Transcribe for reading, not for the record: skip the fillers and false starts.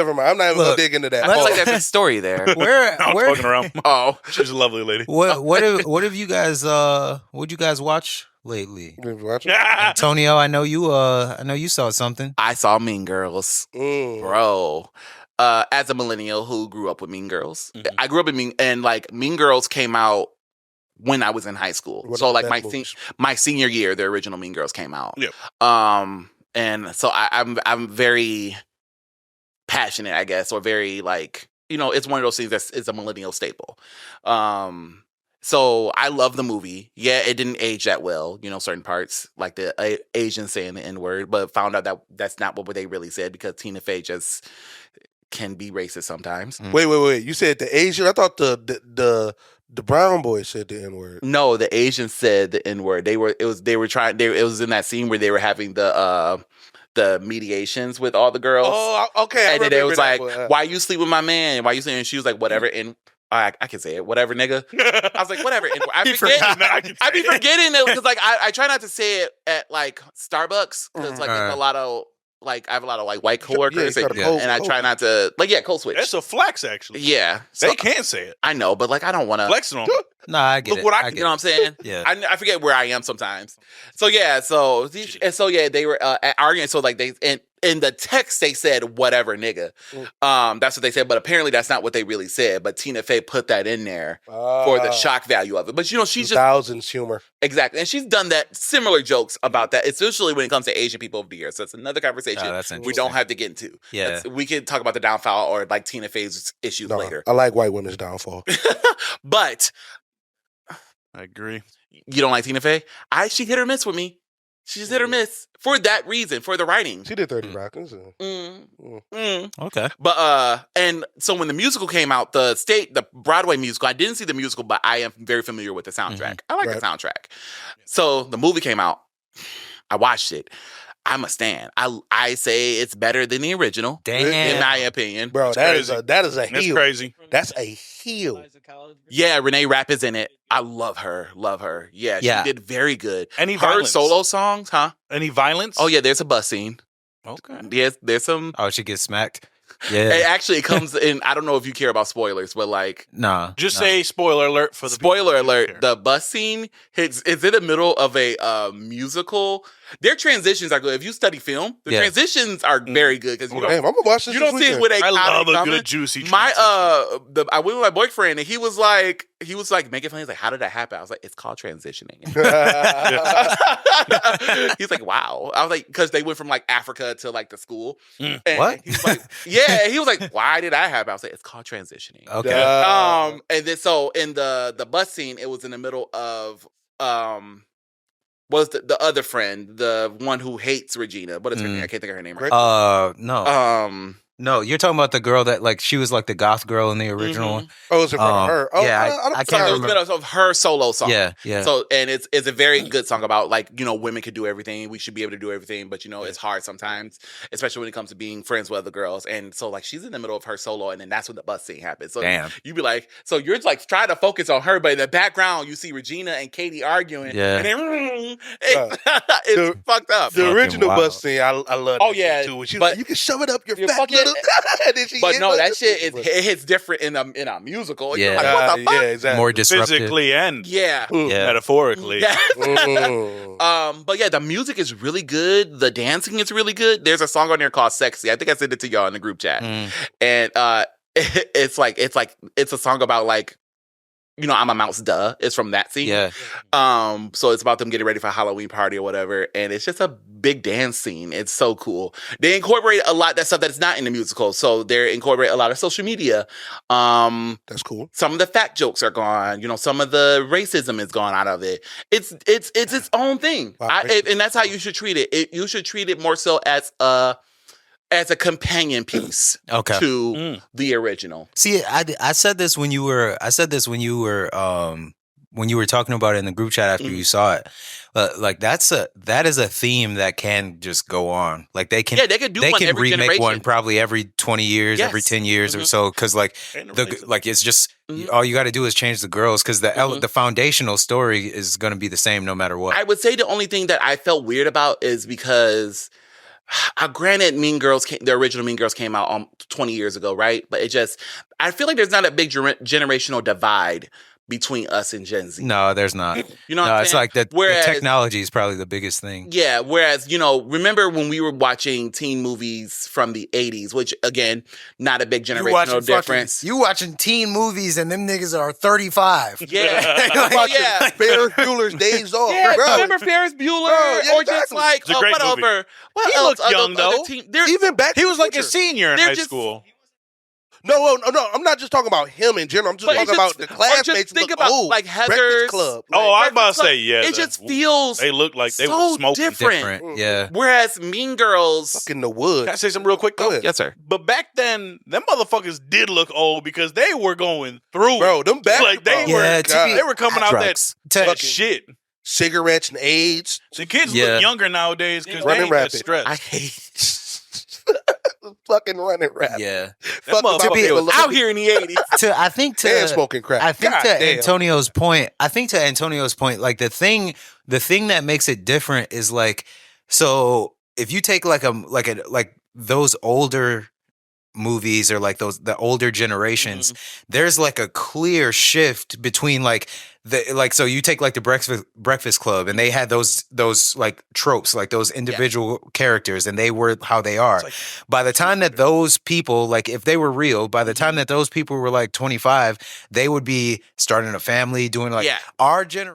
Never mind. I'm not even Look, gonna dig into that. I feel Oh. like there's a story there. I'm fucking around. Oh, She's a lovely lady. what have you guys what'd you guys watch lately? You watch it? Antonio, I know you saw something. I saw Mean Girls, bro. As a millennial who grew up with Mean Girls, I grew up in Mean Girls came out when I was in high school. What So are like the best movies? my senior year, the original Mean Girls came out. Yep. And so I'm very passionate, I guess, or very like, it's one of those things it's a millennial staple. So I love the movie. Yeah, it didn't age that well, certain parts, like the Asians saying the N-word, but found out that that's not what they really said because Tina Fey just can be racist sometimes. Wait. You said the Asian? I thought the brown boy said the N-word. No, the Asians said the N-word. It was in that scene where they were having the mediations with all the girls. Oh, okay. And then it was like, one. why you sleep with my man? Why you sleep? And she was like, whatever. And I can say it, whatever, nigga. I was like, whatever. And I be forgetting it because like I try not to say it at like Starbucks because like it's a lot of like I have a lot of like white coworkers and I try not to code switch. That's a flex, actually. Yeah, They can't say it. I know, but like I don't want to Flexing on. Nah, I get Look it. what you know what I'm saying? Yeah. I forget where I am sometimes. So yeah, they were arguing. So like they in the text they said whatever nigga. That's what they said, but apparently that's not what they really said. But Tina Fey put that in there for the shock value of it. But she's just thousands humor. Exactly, and she's done that similar jokes about that, especially when it comes to Asian people over the years. So it's another conversation we don't have to get into. Yeah, we can talk about the downfall or like Tina Fey's issues later. I like white women's downfall, but. I agree. You don't like Tina Fey? She hit or miss with me. She's hit or miss for that reason, for the writing. She did 30 Rock. Okay. But and so when the musical came out, the Broadway musical, I didn't see the musical, but I am very familiar with the soundtrack. I like the soundtrack. So the movie came out. I watched it. I'm a stan. I say it's better than the original. Damn. In my opinion. Bro, that is a That's heel. crazy. That's a heel. Yeah, Renee Rapp is in it. I love her. Love her. Yeah, she did very good. Any her violence? solo songs, huh? Any violence? Oh yeah, there's a bus scene. Okay. Yes, there's some. Oh, she gets smacked. Yeah. It actually comes in. I don't know if you care about spoilers, but like, just say spoiler alert for the spoiler alert. The bus scene is in the middle of a musical. Their transitions are good. If you study film, the transitions are very good because I'm gonna watch this. You don't see it with a. I love a good juicy. I went with my boyfriend and he was like making fun. He's like, "How did that happen?" I was like, "It's called transitioning." He's like, "Wow." I was like, "Because they went from like Africa to like the school." And what? He's like, "Yeah." He was like, "Why did that happen?" I was like, "It's called transitioning." Okay. And then so in the bus scene, it was in the middle of was the other friend, the one who hates Regina. What is her name? I can't think of her name right no. No, you're talking about the girl that like she was like the goth girl in the original one. Oh, is it from her? Oh, yeah, I can't remember. It was of her solo song. Yeah. So and it's a very good song about like women can do everything. We should be able to do everything, but it's hard sometimes, especially when it comes to being friends with other girls. And so like she's in the middle of her solo, and then that's when the bus scene happens. So you be like, so you're like trying to focus on her, but in the background you see Regina and Katie arguing. Yeah. And then it's fucked up. The original bus scene, I love. Oh yeah, too. She was like, you can shove it up your fat little. But no, that shit it hits different in a musical. Yeah, like, what the fuck? Yeah, exactly. More disruptive. Physically and metaphorically. Yeah. But yeah, the music is really good. The dancing is really good. There's a song on there called "Sexy." I think I sent it to y'all in the group chat, and it's a song about like. I'm a mouse, duh. It's from that scene. Yeah. So it's about them getting ready for a Halloween party or whatever. And it's just a big dance scene. It's so cool. They incorporate a lot of that stuff that's not in the musical. So they incorporate a lot of social media. That's cool. Some of the fat jokes are gone. Some of the racism is gone out of it. It's its own thing. Wow. And that's how you should treat it. You should treat it more so as a companion piece to the original. See, I said this when you were talking about it in the group chat after you saw it. Like that is a theme that can just go on. Like they can remake generation. one probably every 20 years, every 10 years or so. Because like it's just all you got to do is change the girls because the foundational story is going to be the same no matter what. I would say the only thing that I felt weird about is because Granted, the original Mean Girls came out 20 years ago, right? But I feel like there's not a big generational divide between us and Gen Z. No, there's not. You know what I'm it's saying? like the technology is probably the biggest thing. Yeah, whereas, remember when we were watching teen movies from the 80s, which, again, not a big generational difference. You watching teen movies and them niggas are 35. Yeah. Like Ferris Bueller's Days Off. Yeah, bro. remember Ferris Bueller? Yeah, or just like, it's a great whatever. Movie. What he else? looked young, though. Even back he was like a senior in high school. No, I'm not just talking about him in general. I'm just talking about the classmates. Think about like Heather's Club. Oh, I was about to say, yeah. It just feels they look like they so were smoking. different. Yeah. Whereas Mean Girls, fucking the woods. Can I say something real quick though? Yes, sir. But back then, them motherfuckers did look old because they were going through. Bro, them back like they were coming out that shit. Cigarettes and AIDS. The kids look younger nowadays because they ain't rapid. stressed. I hate fucking running rap. Yeah. Fuck was out here in the 80s. I think and smoking crack. I think Antonio's point, like the thing that makes it different is like, so if you take like those older movies or like the older generations, there's like a clear shift between so you take like the Breakfast Club and they had those like tropes, like those individual characters, and they were how they are. Like, by the time that those people, like if they were real, by the time that those people were like 25, they would be starting a family, doing like our generation.